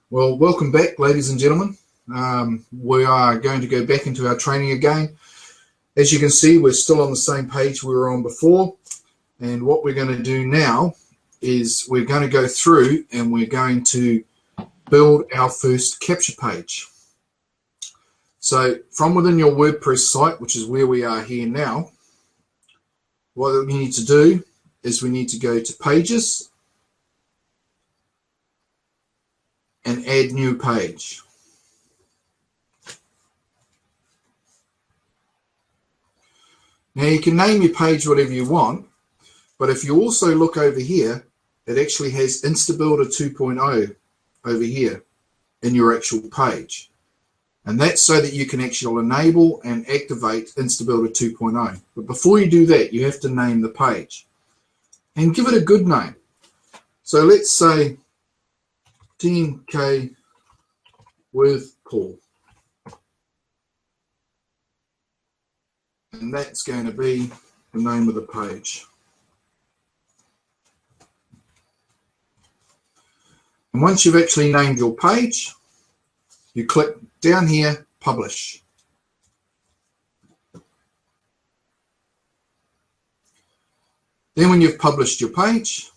Well, welcome back, ladies and gentlemen. We are going to go back into our training again. As you can see, we're still on the same page we were on before. And what we're going to do now is we're going to go through and we're going to build our first capture page. So from within your WordPress site, which is where we are here now, what we need to do is we need to go to Pages and Add New Page. Now you can name your page whatever you want, but if you also look over here, it actually has Instabuilder 2.0 over here in your actual page. And that's so that you can actually enable and activate Instabuilder 2.0. But before you do that, you have to name the page and give it a good name. So let's say 10K with Paul. And that's going to be the name of the page. And once you've actually named your page, you click down here, Publish. Then when you've published your page,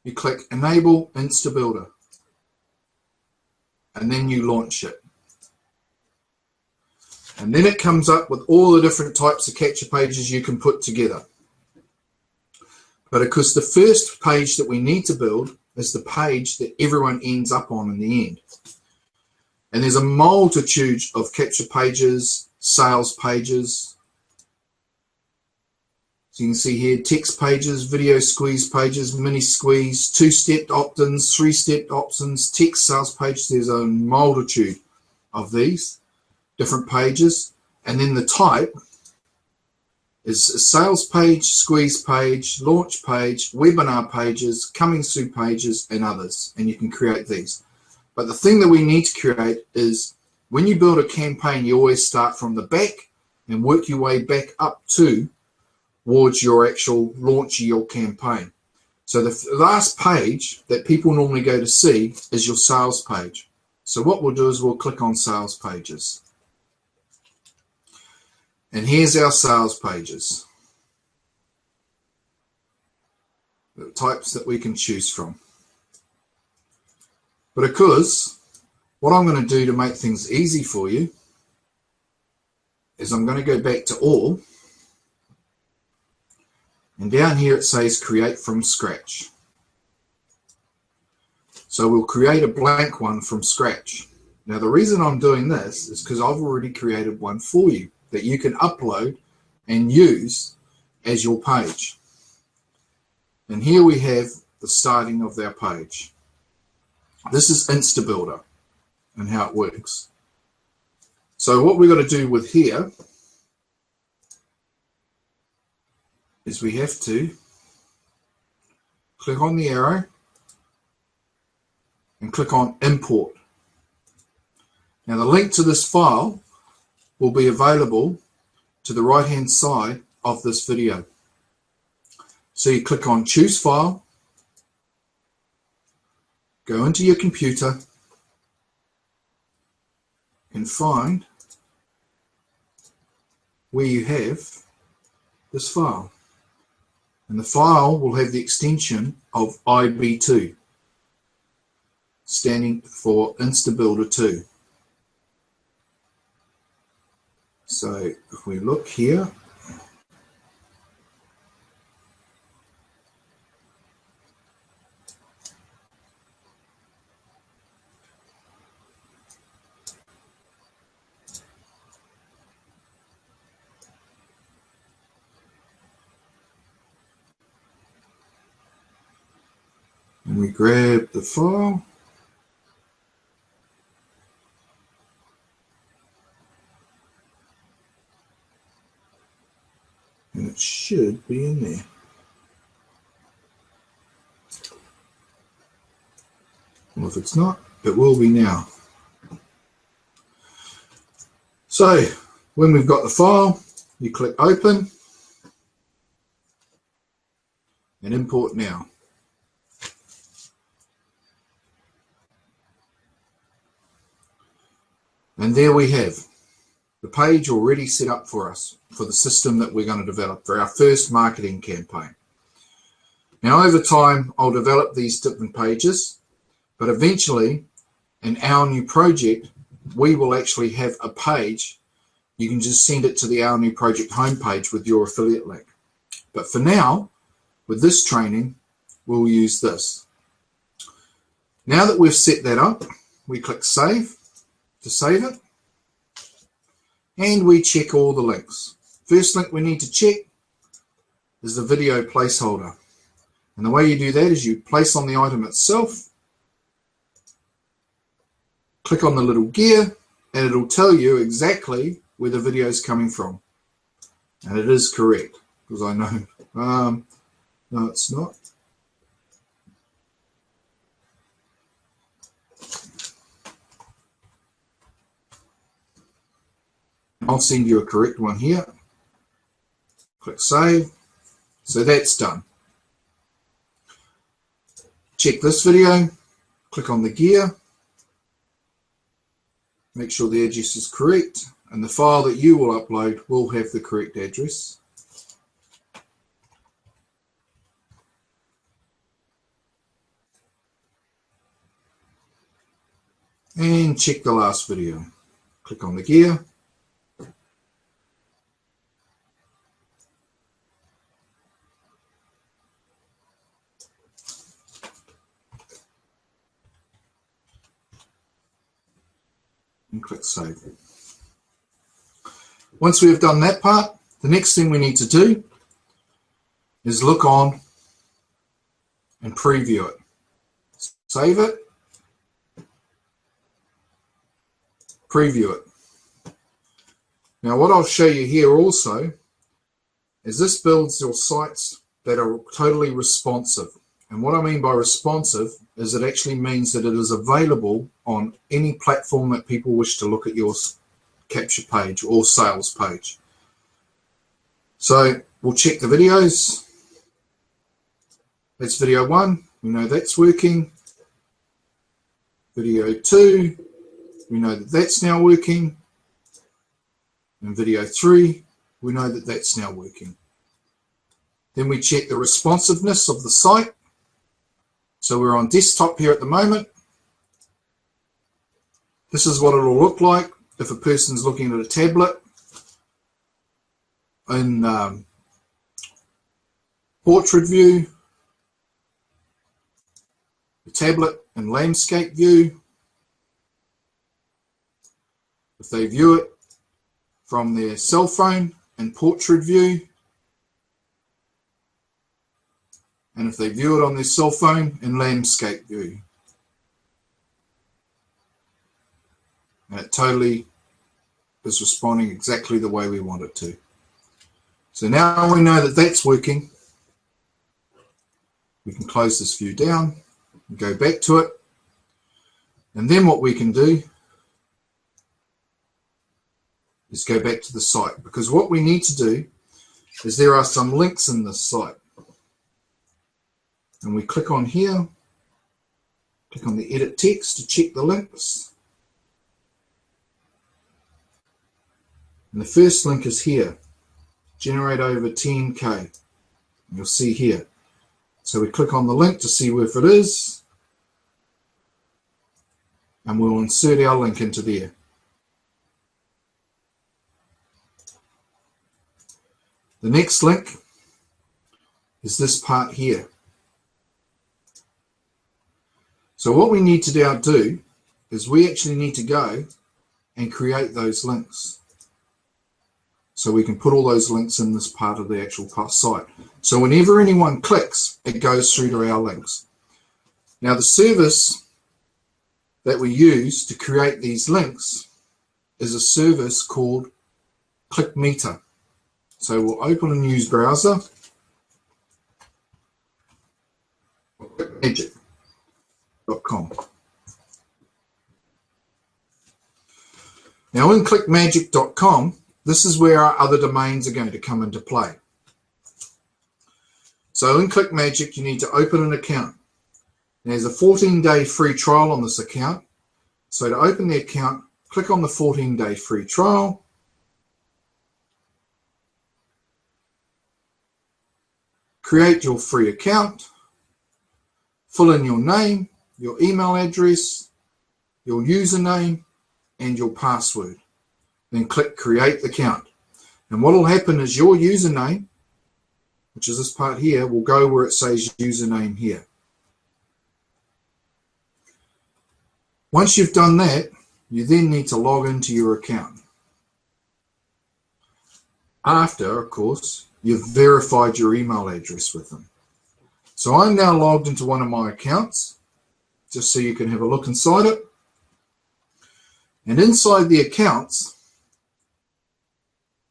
you click Enable Instabuilder. And then you launch it. And then it comes up with all the different types of capture pages you can put together. But of course, the first page that we need to build is the page that everyone ends up on in the end. And there's a multitude of capture pages, sales pages. So you can see here text pages, video squeeze pages, mini squeeze, two-step opt-ins, three-step opt-ins, text sales pages. There's a multitude of these different pages. And then the type is a sales page, squeeze page, launch page, webinar pages, coming soon pages, and others. And you can create these. But the thing that we need to create is when you build a campaign, you always start from the back and work your way back up towards your actual launch of your campaign. So the last page that people normally go to see is your sales page. So what we'll do is we'll click on sales pages. And here's our sales pages, the types that we can choose from. But of course, what I'm going to do to make things easy for you is I'm going to go back to All, and down here it says Create from Scratch. So we'll create a blank one from scratch. Now the reason I'm doing this is because I've already created one for you that you can upload and use as your page. And here we have the starting of our page. This is Instabuilder and how it works. So what we've got to do with here is we have to click on the arrow and click on Import. Now the link to this file will be available to the right hand side of this video. So you click on Choose File, go into your computer and find where you have this file. And the file will have the extension of IB2, standing for Instabuilder 2. So if we look here, and we grab the file, and it should be in there. Well, if it's not, it will be now. So when we've got the file, you click Open and Import Now. And there we have the page already set up for us for the system that we're going to develop for our first marketing campaign. Now over time I'll develop these different pages, but eventually in our new project we will actually have a page. You can just send it to the Our New Project homepage with your affiliate link. But for now, with this training, we'll use this. Now that we've set that up, we click Save to save it, and we check all the links. First link we need to check is the video placeholder. And the way you do that is you place on the item itself, click on the little gear, and it'll tell you exactly where the video is coming from. And it is correct, because I know. No, it's not. I'll send you a correct one here. Click Save. So that's done. Check this video. Click on the gear. Make sure the address is correct. And the file that you will upload will have the correct address. And check the last video. Click on the gear. And click Save. Once we have done that part, the next thing we need to do is look on and preview it. Save it. Preview it. Now what I'll show you here also is this builds your sites that are totally responsive. And what I mean by responsive is it actually means that it is available on any platform that people wish to look at your capture page or sales page. So we'll check the videos. That's video 1. We know that's working. Video 2. We know that that's now working. And video 3, we know that that's now working. Then we check the responsiveness of the site. So we're on desktop here at the moment. This is what it'll look like if a person's looking at a tablet in portrait view, the tablet in landscape view. If they view it from their cell phone in portrait view, and if they view it on their cell phone in landscape view. And it totally is responding exactly the way we want it to. So now we know that that's working. We can close this view down and go back to it. And then what we can do is go back to the site, because what we need to do is there are some links in this site. And we click on here, click on the edit text to check the links. And the first link is here, generate over 10K. And you'll see here. So we click on the link to see where it is, and we'll insert our link into there. The next link is this part here. So what we need to now do is we actually need to go and create those links. So we can put all those links in this part of the actual site. So whenever anyone clicks, it goes through to our links. Now the service that we use to create these links is a service called ClickMeter. So we'll open a news browser, OurNewProject.com. Now in ClickMagic.com, this is where our other domains are going to come into play. So in ClickMagic, you need to open an account. There's a 14-day free trial on this account. So to open the account, click on the 14-day free trial. Create your free account. Fill in your name, your email address, your username, and your password. Then click Create Account. And what will happen is your username, which is this part here, will go where it says username here. Once you've done that, you then need to log into your account. After, of course, you've verified your email address with them. So I'm now logged into one of my accounts, just so you can have a look inside it. And inside the accounts,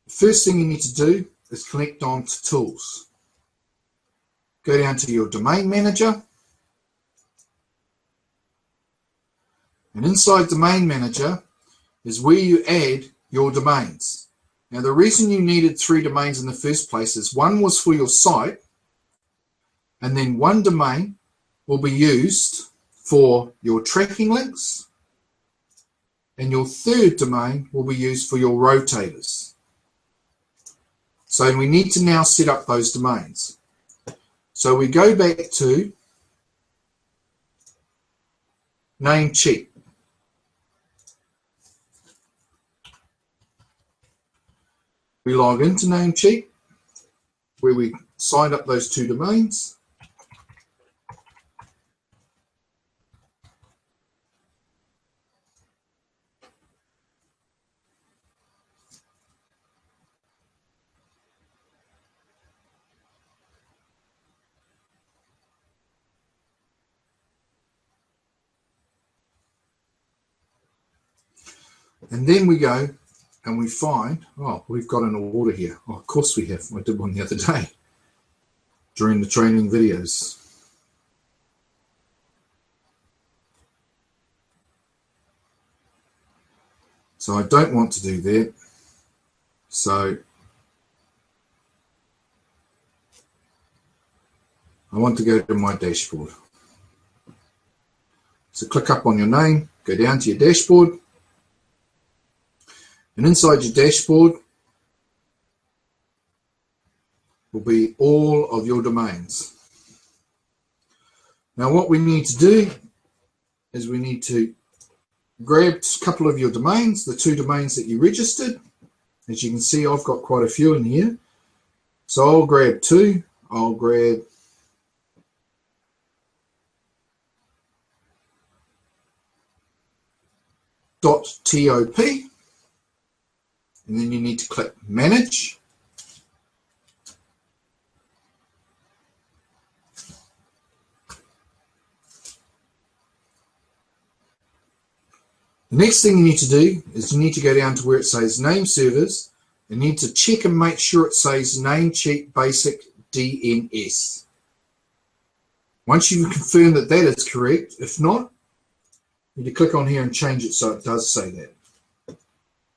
the first thing you need to do is connect on to Tools. Go down to your Domain Manager. And inside Domain Manager is where you add your domains. Now, the reason you needed 3 domains in the first place is one was for your site, and then one domain will be used for your tracking links, and your third domain will be used for your rotators. So we need to now set up those domains. So we go back to Namecheap. We log into Namecheap, where we signed up those 2 domains. And then we go and we find, oh, we've got an order here. Oh, of course we have. I did one the other day during the training videos. So I don't want to do that. So I want to go to my dashboard. So click up on your name, go down to your dashboard. And inside your dashboard will be all of your domains. Now what we need to do is we need to grab a couple of your domains, the 2 domains that you registered. As you can see, I've got quite a few in here. So I'll grab 2. I'll grab .top. And then you need to click Manage. The next thing you need to do is you need to go down to where it says Name Servers. You need to check and make sure it says Namecheap Basic DNS. Once you confirm that that is correct, if not, you need to click on here and change it so it does say that.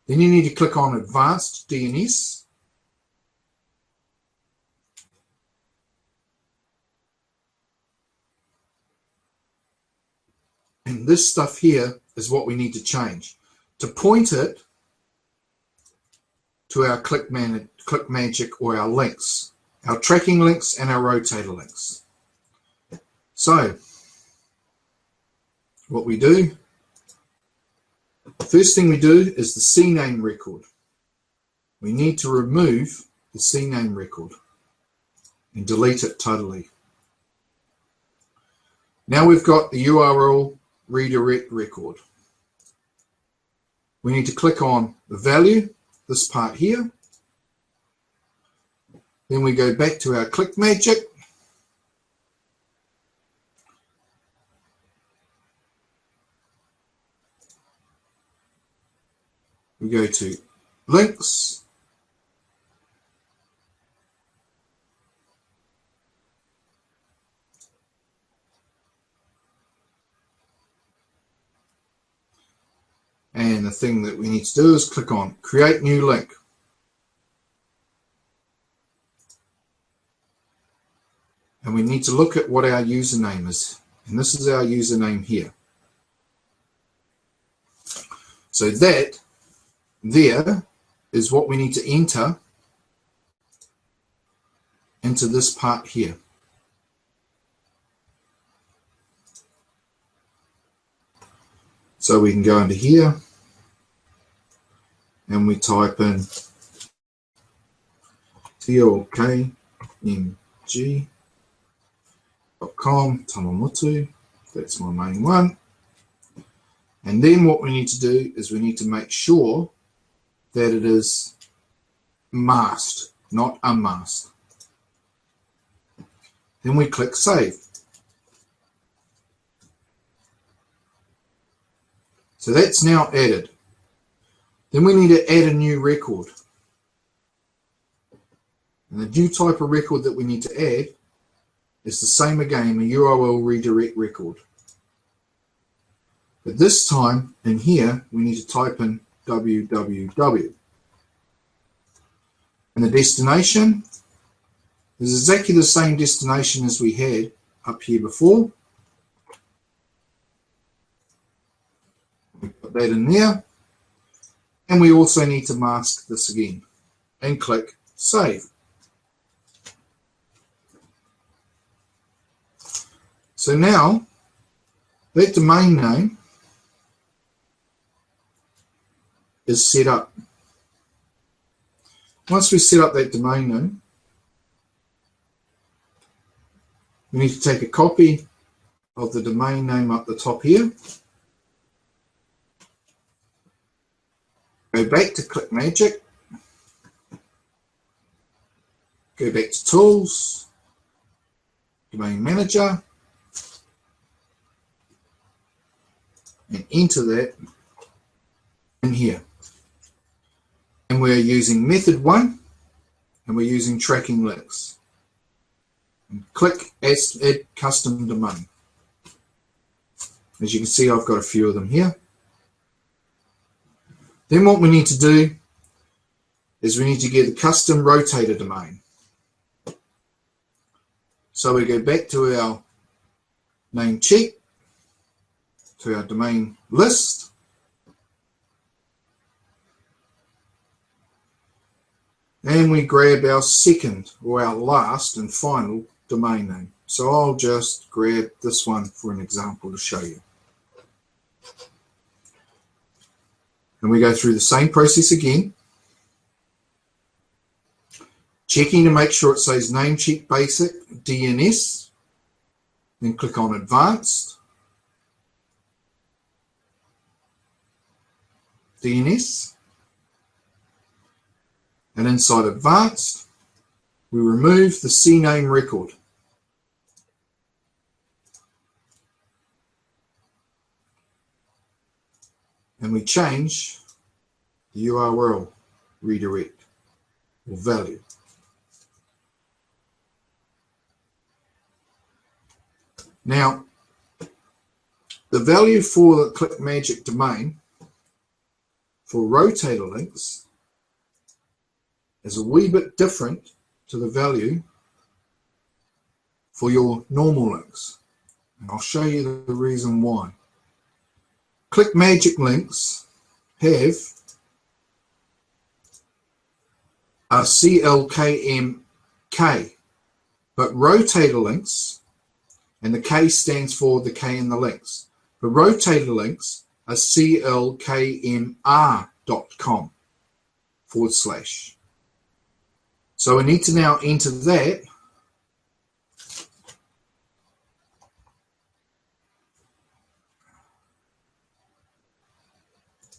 Then you need to click on Advanced DNS. And this stuff here is what we need to change to point it to our ClickMagick or our links, our tracking links and our rotator links. So what we do, first thing we do is the CNAME record. We need to remove the CNAME record and delete it totally. Now we've got the URL redirect record. We need to click on the value, this part here. Then we go back to our ClickMagick. We go to links. And the thing that we need to do is click on Create New Link. And we need to look at what our username is. And this is our username here. So that there is what we need to enter into this part here. So we can go into here and we type in OurNewProject.com, Tamamotu, that's my main one. And then what we need to do is we need to make sure that it is masked, not unmasked. Then we click Save. So that's now added. Then we need to add a new record. And the new type of record that we need to add is the same again, a URL redirect record. But this time in here, we need to type in www. And the destination is exactly the same destination as we had up here before. We put that in there. And we also need to mask this again and click Save. So now that domain name is set up. Once we set up that domain name, we need to take a copy of the domain name up the top here. Go back to ClickMagick. Go back to Tools, Domain Manager, and enter that in here. And we're using method 1 and we're using tracking links. And click Add Custom Domain. As you can see, I've got a few of them here. Then what we need to do is we need to get a custom rotator domain. So we go back to our name sheet, to our domain list, and we grab our second or our last and final domain name. So I'll just grab this one for an example to show you. And we go through the same process again, checking to make sure it says Namecheap Basic DNS, then click on Advanced DNS, and inside Advanced we remove the CNAME record. And we change the URL redirect or value. Now, the value for the ClickMagick domain for rotator links is a wee bit different to the value for your normal links. And I'll show you the reason why. ClickMagick links have a CLKMK, but rotator links, and the K stands for the K in the links, but rotator links are CLKMR.com /. So we need to now enter that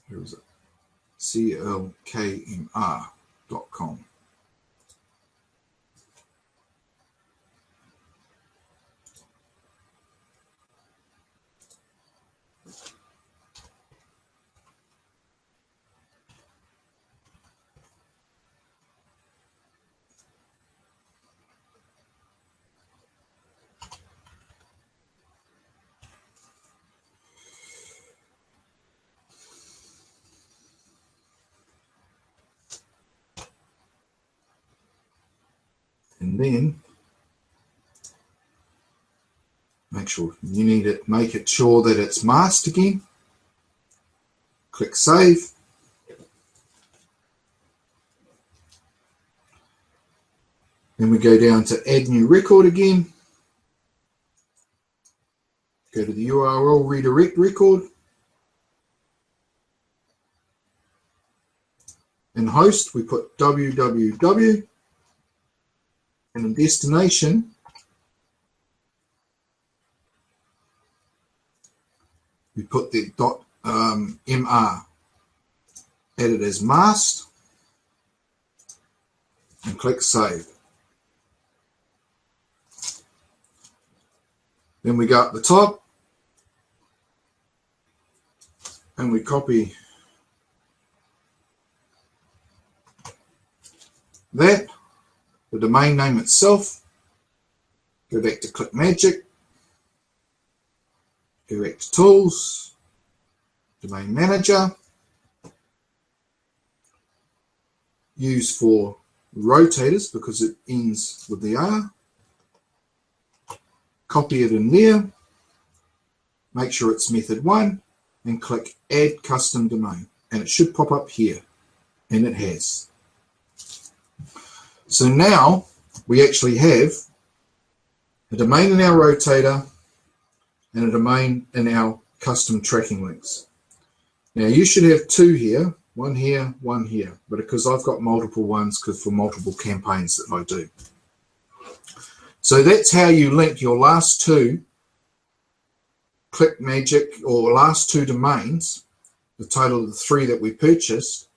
Here is it, CLKMR.com. And then make it sure that it's masked again. Click Save. Then we go down to Add New Record again. Go to the URL Redirect Record. In host, we put www. And in destination, we put the .mr. Add it as masked. And click Save. Then we go up the top and we copy that, the domain name itself, go back to Click Magic, go back to Tools, Domain Manager, use for rotators because it ends with the R. Copy it in there, make sure it's method 1, and click Add Custom Domain. And it should pop up here, and it has. So now we actually have a domain in our rotator and a domain in our custom tracking links. Now you should have 2 here, one here, one here, but because I've got multiple ones for multiple campaigns that I do. So that's how you link your last 2 Click Magic or last 2 domains, the total of the 3 that we purchased,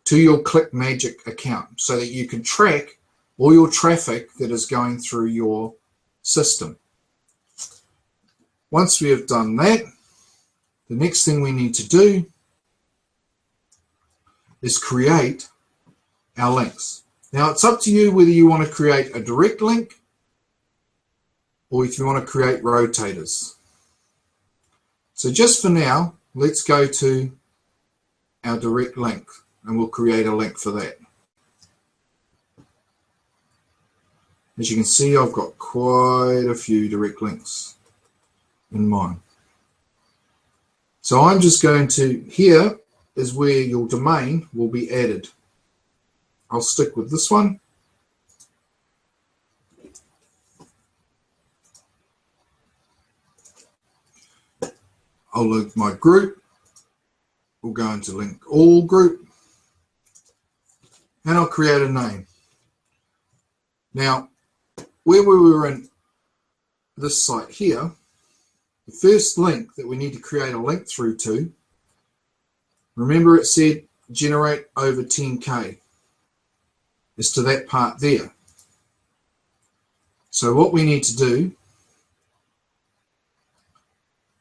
to your Click Magic account so that you can track all your traffic that is going through your system. Once we have done that, the next thing we need to do is create our links. Now it's up to you whether you want to create a direct link or if you want to create rotators. So just for now, let's go to our direct link and we'll create a link for that. As you can see, I've got quite a few direct links in mine. So I'm just going to, here is where your domain will be added. I'll stick with this one. I'll link my group. We'll go into link all group. And I'll create a name. Now, where we were in this site here, the first link that we need to create a link through to, remember it said generate over 10K, is to that part there. So what we need to do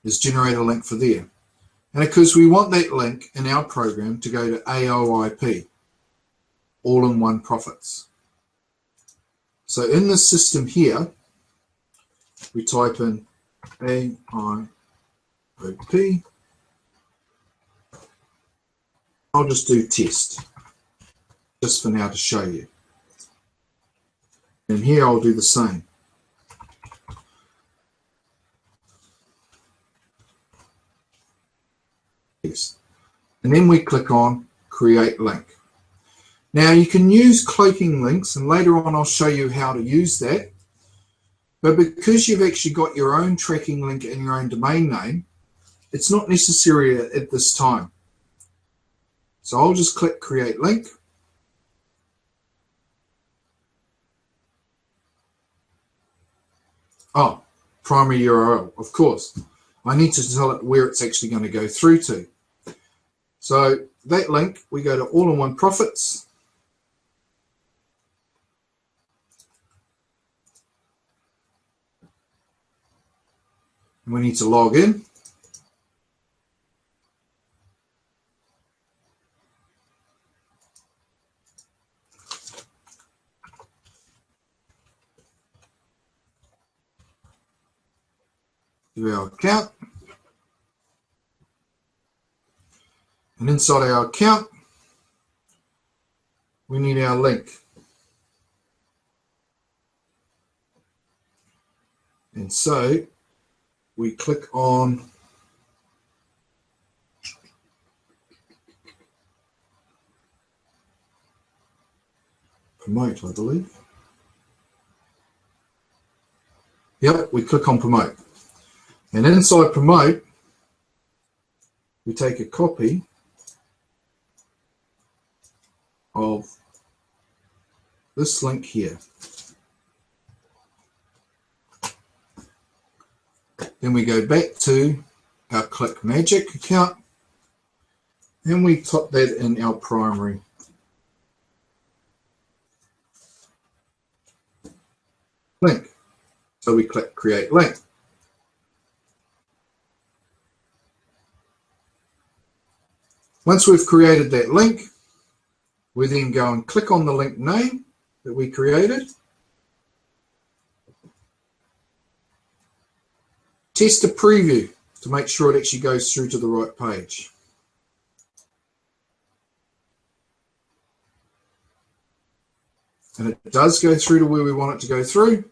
is generate a link for there. And because we want that link in our program to go to AOIP, all-in-one profits. So in this system here, we type in AIOP. I'll just do test, just for now to show you. And here I'll do the same. Yes. And then we click on Create Link. Now you can use cloaking links, and later on I'll show you how to use that. But because you've actually got your own tracking link and your own domain name, it's not necessary at this time. So I'll just click Create Link. Oh, primary URL, of course. I need to tell it where it's actually going to go through to. So that link, we go to all-in-one profits. And we need to log in. To our account. And inside our account, we need our link. And so we click on promote, I believe. Yep, we click on promote. And inside promote, we take a copy of this link here. Then we go back to our Click Magic account and we put that in our primary link. So we click Create Link. Once we've created that link, we then go and click on the link name that we created. Test a preview to make sure it actually goes through to the right page. And it does go through to where we want it to go through.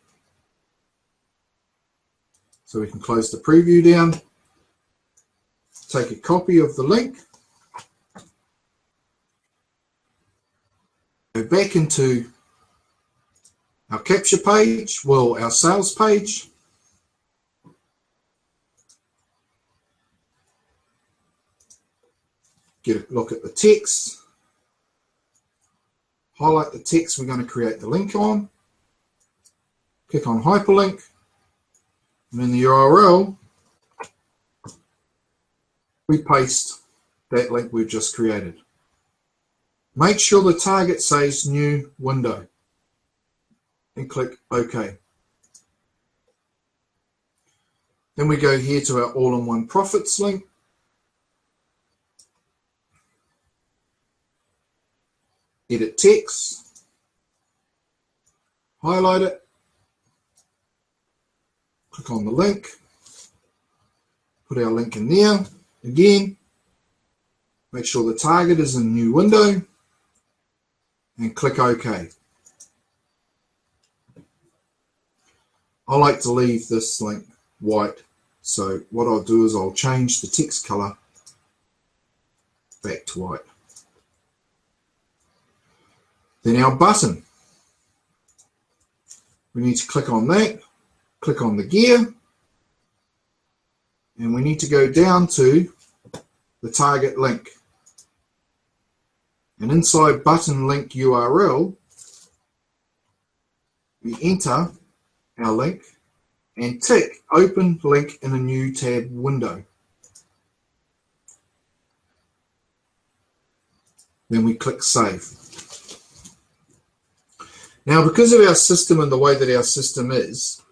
So we can close the preview down, take a copy of the link, go back into our capture page, well, our sales page. Get a look at the text, highlight the text we're going to create the link on, click on hyperlink, and in the URL, we paste that link we've just created. Make sure the target says new window and click OK. Then we go here to our all-in-one profits link. Edit text, highlight it, click on the link, put our link in there, again, make sure the target is in new window, and click OK. I like to leave this link white, so what I'll do is I'll change the text color back to white. Then our button, we need to click on that, click on the gear, and we need to go down to the target link. And inside button link URL, we enter our link and tick open link in a new tab window. Then we click save. Now, because of our system and the way that our system is,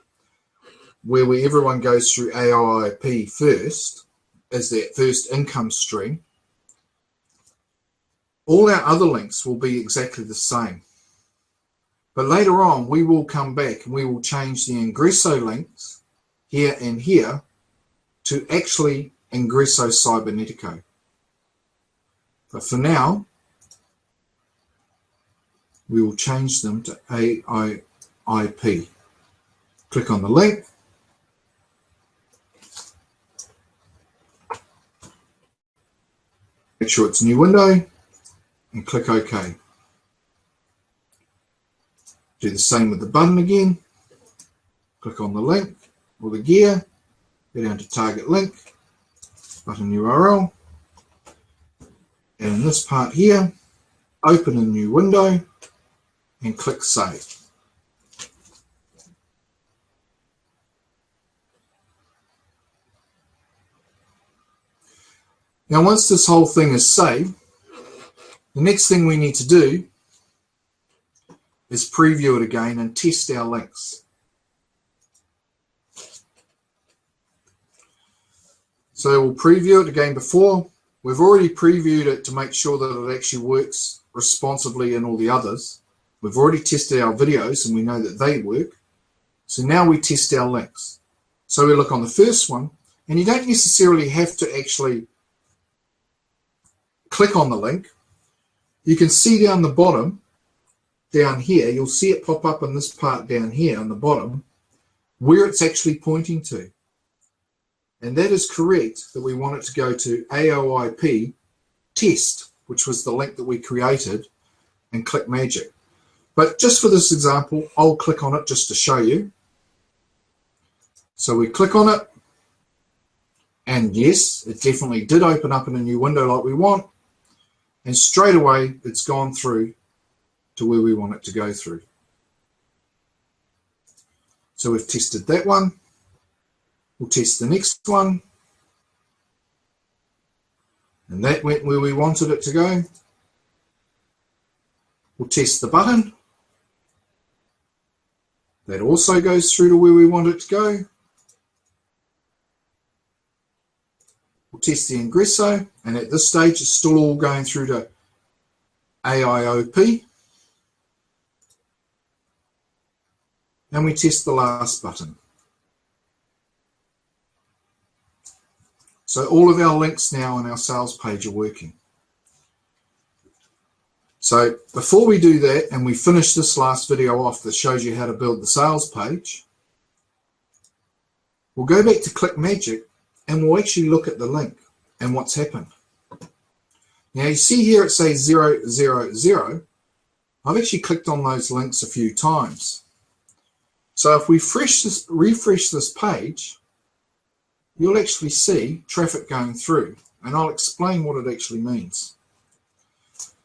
where everyone goes through AIP first, as their first income stream, all our other links will be exactly the same. But later on, we will come back and we will change the Ingresso links here and here to actually Ingresso Cybernetico. But for now, we will change them to AIP. Click on the link. Make sure it's new window and click OK. Do the same with the button again. Click on the link or the gear, go down to target link, button URL, and in this part here, open a new window and click save. Now, once this whole thing is saved, the next thing we need to do is preview it again and test our links. So we'll preview it again before. We've already previewed it to make sure that it actually works responsibly in all the others. We've already tested our videos and we know that they work. So now we test our links. So we look on the first one, and you don't necessarily have to actually click on the link. You can see down the bottom, down here, you'll see it pop up in this part down here on the bottom, where it's actually pointing to. And that is correct, that we want it to go to AOIP test, which was the link that we created, and click magic. But just for this example, I'll click on it just to show you. So we click on it, and yes, it definitely did open up in a new window like we want, and straight away it's gone through to where we want it to go through. So we've tested that one. We'll test the next one, and that went where we wanted it to go. We'll test the button. That also goes through to where we want it to go. We'll test the ingresso, and at this stage it's still all going through to AIOP. And we test the last button. So all of our links now on our sales page are working. So before we do that, and we finish this last video off that shows you how to build the sales page, we'll go back to Click Magic and we'll actually look at the link and what's happened. Now you see here it says 000. I've actually clicked on those links a few times. So if we refresh this page, you'll actually see traffic going through, and I'll explain what it actually means.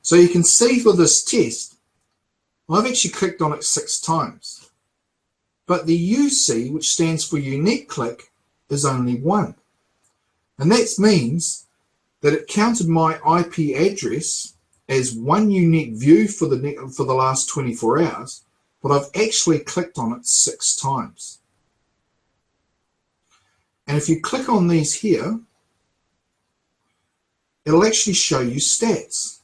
So you can see for this test, I've actually clicked on it 6 times, but the UC, which stands for unique click, is only 1. And that means that it counted my IP address as 1 unique view for the last 24 hours, but I've actually clicked on it 6 times. And if you click on these here, it'll actually show you stats.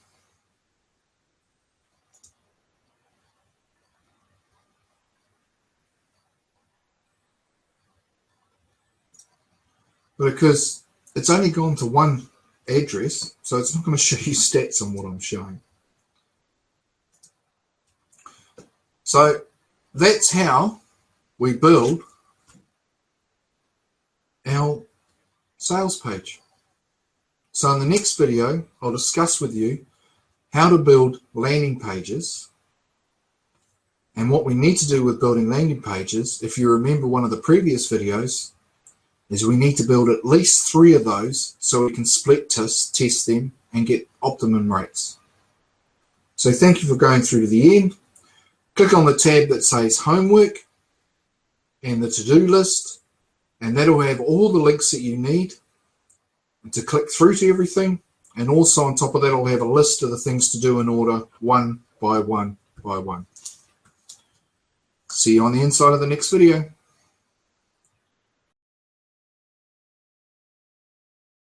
But because it's only gone to 1 address, so it's not going to show you stats on what I'm showing. So that's how we build our sales page. So in the next video, I'll discuss with you how to build landing pages and what we need to do with building landing pages. If you remember one of the previous videos, is we need to build at least 3 of those so we can split test them and get optimum rates. So thank you for going through to the end. Click on the tab that says homework and the to-do list, and that'll have all the links that you need to click through to everything. And also on top of that, I'll have a list of the things to do in order, 1 by 1 by 1. See you on the inside of the next video.